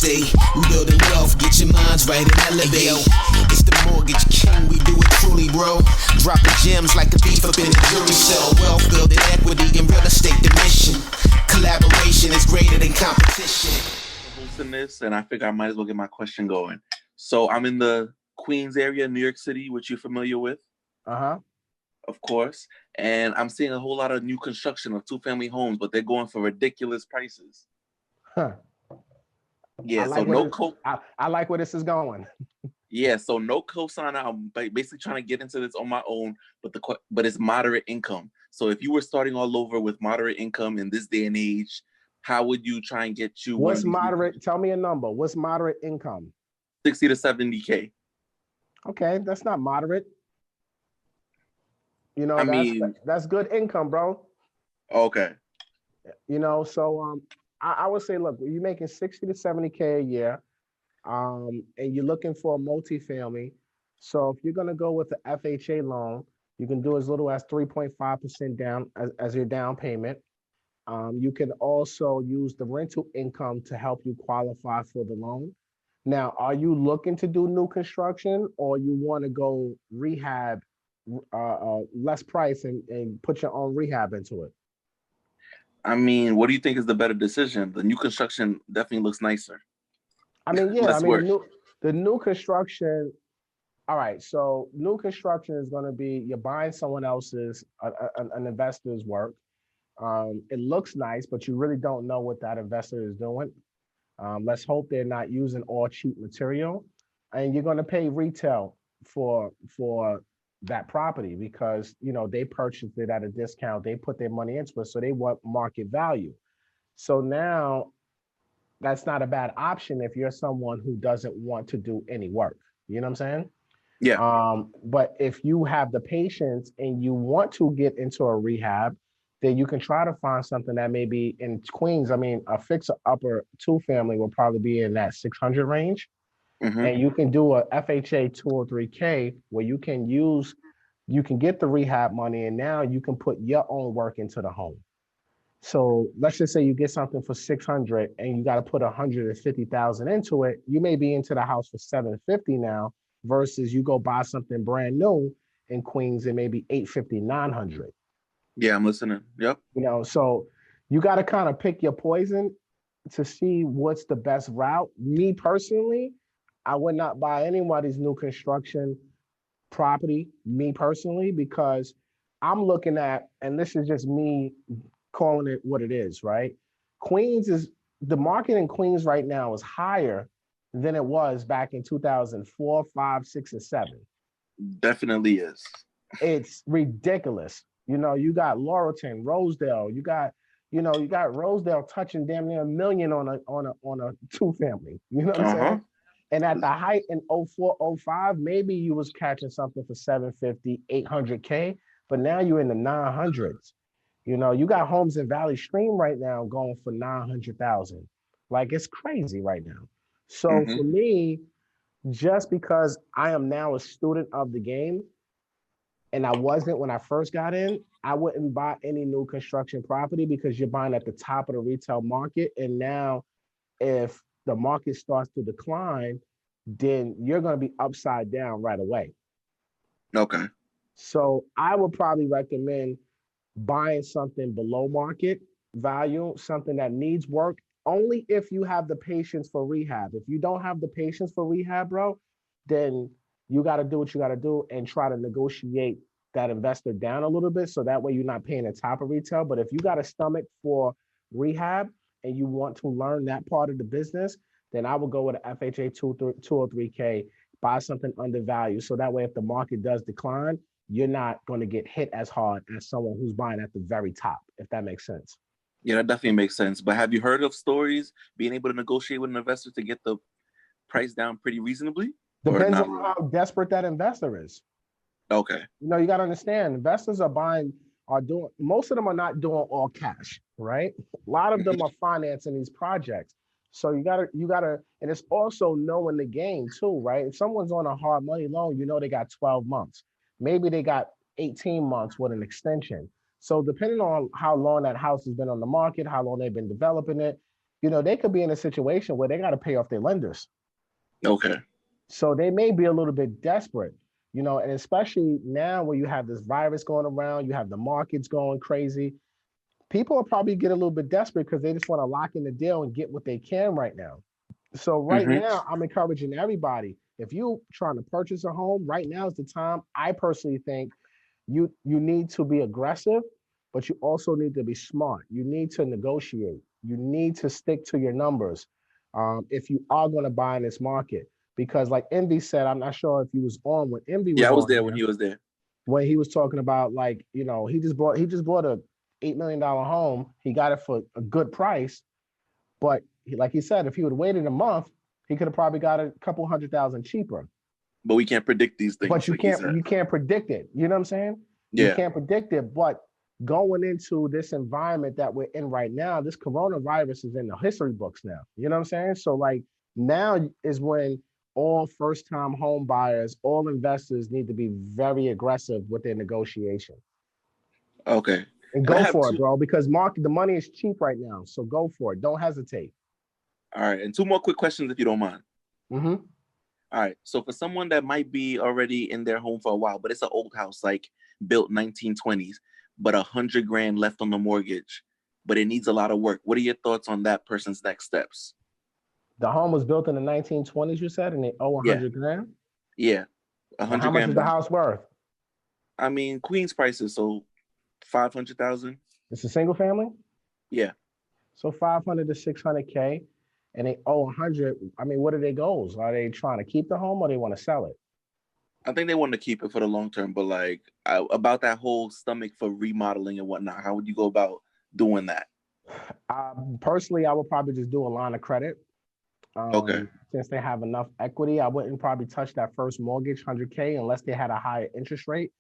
estate. We building wealth, get your minds right and elevate. Yo, it's the Mortgage King, we do it truly, bro. Dropping gems like a thief up in the jewelry cell. Wealth building equity in real estate, the mission. Collaboration is greater than competition. Hosting this, and I figure I might as well get my question going. So I'm in the Queens area, New York City, which you're familiar with. Of course. And I'm seeing a whole lot of new construction of two-family homes, but they're going for ridiculous prices. Yeah, I like so no I like where this is going. Yeah, so no cosigner. I'm basically trying to get into this on my own, but it's moderate income. So if you were starting all over with moderate income in this day and age, how would you try and get you? What's moderate? Tell me a number. What's moderate income? 60 to 70K. Okay, that's not moderate. You know, that's good income, bro. Okay. You know, so I would say, look, you're making 60 to 70K a year, and you're looking for a multifamily. So if you're gonna go with the FHA loan, you can do as little as 3.5% down as your down payment. You can also use the rental income to help you qualify for the loan. Now, are you looking to do new construction, or you want to go rehab, less price and put your own rehab into it? I mean, what do you think is the better decision? The new construction definitely looks nicer. I mean, yeah, the new construction. All right, so new construction is going to be you're buying someone else's, an investor's work. It looks nice, but you really don't know what that investor is doing. Let's hope they're not using all cheap material, and you're going to pay retail for that property because they purchased it at a discount. They put their money into it, so they want market value. So now that's not a bad option if you're someone who doesn't want to do any work. You know what I'm saying? Yeah. But if you have the patience and you want to get into a rehab, then you can try to find something that may be in Queens. I mean, a fixer upper two family will probably be in that 600 range. Mm-hmm. And you can do a FHA 203K where you can get the rehab money and now you can put your own work into the home. So let's just say you get something for 600 and you got to put 150,000 into it. You may be into the house for 750 now versus you go buy something brand new in Queens and maybe 850, 900. Yeah, I'm listening. Yep. So you got to kind of pick your poison to see what's the best route. Me personally, I would not buy anybody's new construction property, me personally, because I'm looking at, and this is just me calling it what it is, right? The market in Queens right now is higher than it was back in 2004, 5, 6, and 7. Definitely is. It's ridiculous. You got Laurelton, Rosedale, you got Rosedale touching damn near $1 million on a two family. You know what I'm saying? And at the height in 04, 05, maybe you was catching something for 750, 800K, but now you're in the 900s. You got homes in Valley Stream right now going for 900,000. Like, it's crazy right now. So for me, just because I am now a student of the game, and I wasn't when I first got in, I wouldn't buy any new construction property because you're buying at the top of the retail market. And now if the market starts to decline, then you're going to be upside down right away. Okay. So I would probably recommend buying something below market value, something that needs work, only if you have the patience for rehab. If you don't have the patience for rehab, bro, then you got to do what you got to do and try to negotiate that investor down a little bit so that way you're not paying the top of retail. But if you got a stomach for rehab and you want to learn that part of the business, then I would go with an FHA 203K, buy something undervalued. So that way, if the market does decline, you're not going to get hit as hard as someone who's buying at the very top, if that makes sense. Yeah, that definitely makes sense. But have you heard of stories being able to negotiate with an investor to get the price down pretty reasonably? Depends on how desperate that investor is. Okay. You got to understand, investors most of them are not doing all cash, right? A lot of them are financing these projects. So you gotta, and it's also knowing the game too, right? If someone's on a hard money loan, they got 12 months. Maybe they got 18 months with an extension. So depending on how long that house has been on the market, how long they've been developing it, they could be in a situation where they got to pay off their lenders. Okay. So they may be a little bit desperate, and especially now where you have this virus going around, you have the markets going crazy. People will probably get a little bit desperate because they just want to lock in the deal and get what they can right now. So right now, I'm encouraging everybody. If you're trying to purchase a home, right now is the time. I personally think you need to be aggressive, but you also need to be smart. You need to negotiate. You need to stick to your numbers if you are going to buy in this market. Because like Envy said, I'm not sure if he was on when Envy was Yeah, I was on there here, when he was there. when he was talking about like, he just bought a $8 million home. He got it for a good price. But like he said, if he would have waited a month, he could have probably got a couple $100,000 cheaper. But we can't predict these things. But you can't predict it. You know what I'm saying? Yeah. You can't predict it. But going into this environment that we're in right now, this coronavirus is in the history books now. You know what I'm saying? So like now is when all first-time home buyers, all investors need to be very aggressive with their negotiation. Okay. And go for it, bro, because the money is cheap right now. So go for it. Don't hesitate. All right. And two more quick questions, if you don't mind. Mm-hmm. All right. So for someone that might be already in their home for a while, but it's an old house, like built 1920s, but $100,000 left on the mortgage, but it needs a lot of work. What are your thoughts on that person's next steps? The home was built in the 1920s, you said, and they owe $100,000? Yeah. $100,000. How much is the house worth? I mean, Queens prices, so $500,000. It's a single family? Yeah. So $500 to $600K, and they owe $100,000. I mean, what are their goals? Are they trying to keep the home or they want to sell it? I think they want to keep it for the long term, but like about that whole stomach for remodeling and whatnot, how would you go about doing that? Personally, I would probably just do a line of credit. Okay. Since they have enough equity, I wouldn't probably touch that first mortgage, $100K, unless they had a higher interest rate.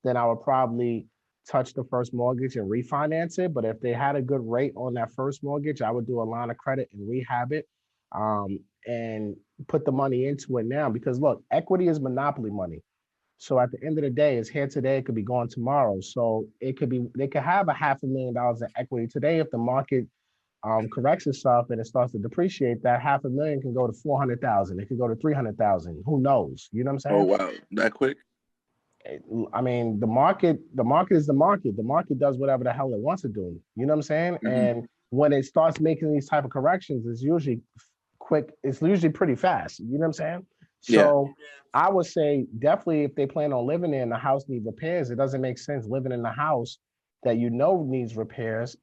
Then I would probably touch the first mortgage and refinance it. But if they had a good rate on that first mortgage, I would do a line of credit and rehab it and put the money into it now. Because look, equity is monopoly money. So at the end of the day, it's here today, it could be gone tomorrow. So they could have $500,000 in equity today. If the market corrects itself and it starts to depreciate, that $500,000 can go to 400,000. It could go to 300,000. Who knows? You know what I'm saying? Oh wow, that quick? I mean, the market is the market. The market does whatever the hell it wants to do. You know what I'm saying? Mm-hmm. And when it starts making these type of corrections, it's usually quick. It's usually pretty fast. You know what I'm saying? So yeah. I would say definitely if they plan on living there and the house needs repairs, it doesn't make sense living in the house that needs repairs.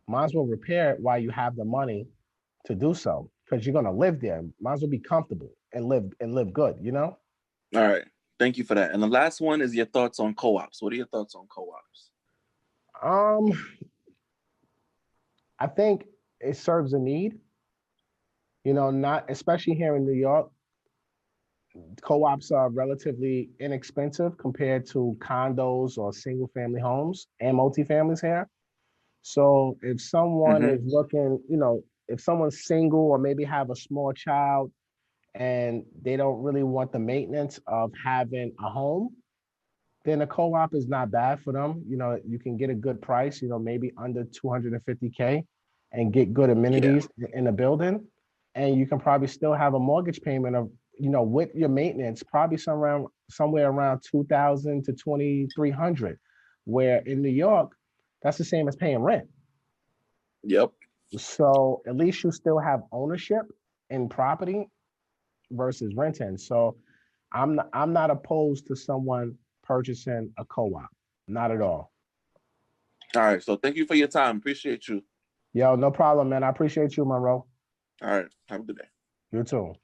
Might as well repair it while you have the money to do so, because you're gonna live there. Might as well be comfortable and live good, you know? All right. Thank you for that. And the last one is your thoughts on co-ops. What are your thoughts on co-ops? I think it serves a need. Not especially here in New York. Co-ops are relatively inexpensive compared to condos or single family homes and multifamilies here. So if someone is looking, if someone's single or maybe have a small child and they don't really want the maintenance of having a home, then a co-op is not bad for them. You can get a good price, maybe under $250K and get good amenities in a building. And you can probably still have a mortgage payment of, with your maintenance, probably somewhere around $2,000 to $2,300, where in New York, that's the same as paying rent. Yep. So at least you still have ownership in property versus renting. So I'm not opposed to someone purchasing a co-op. Not at all. All right. So thank you for your time. Appreciate you. Yo, no problem, man. I appreciate you, Monroe. All right. Have a good day. You too.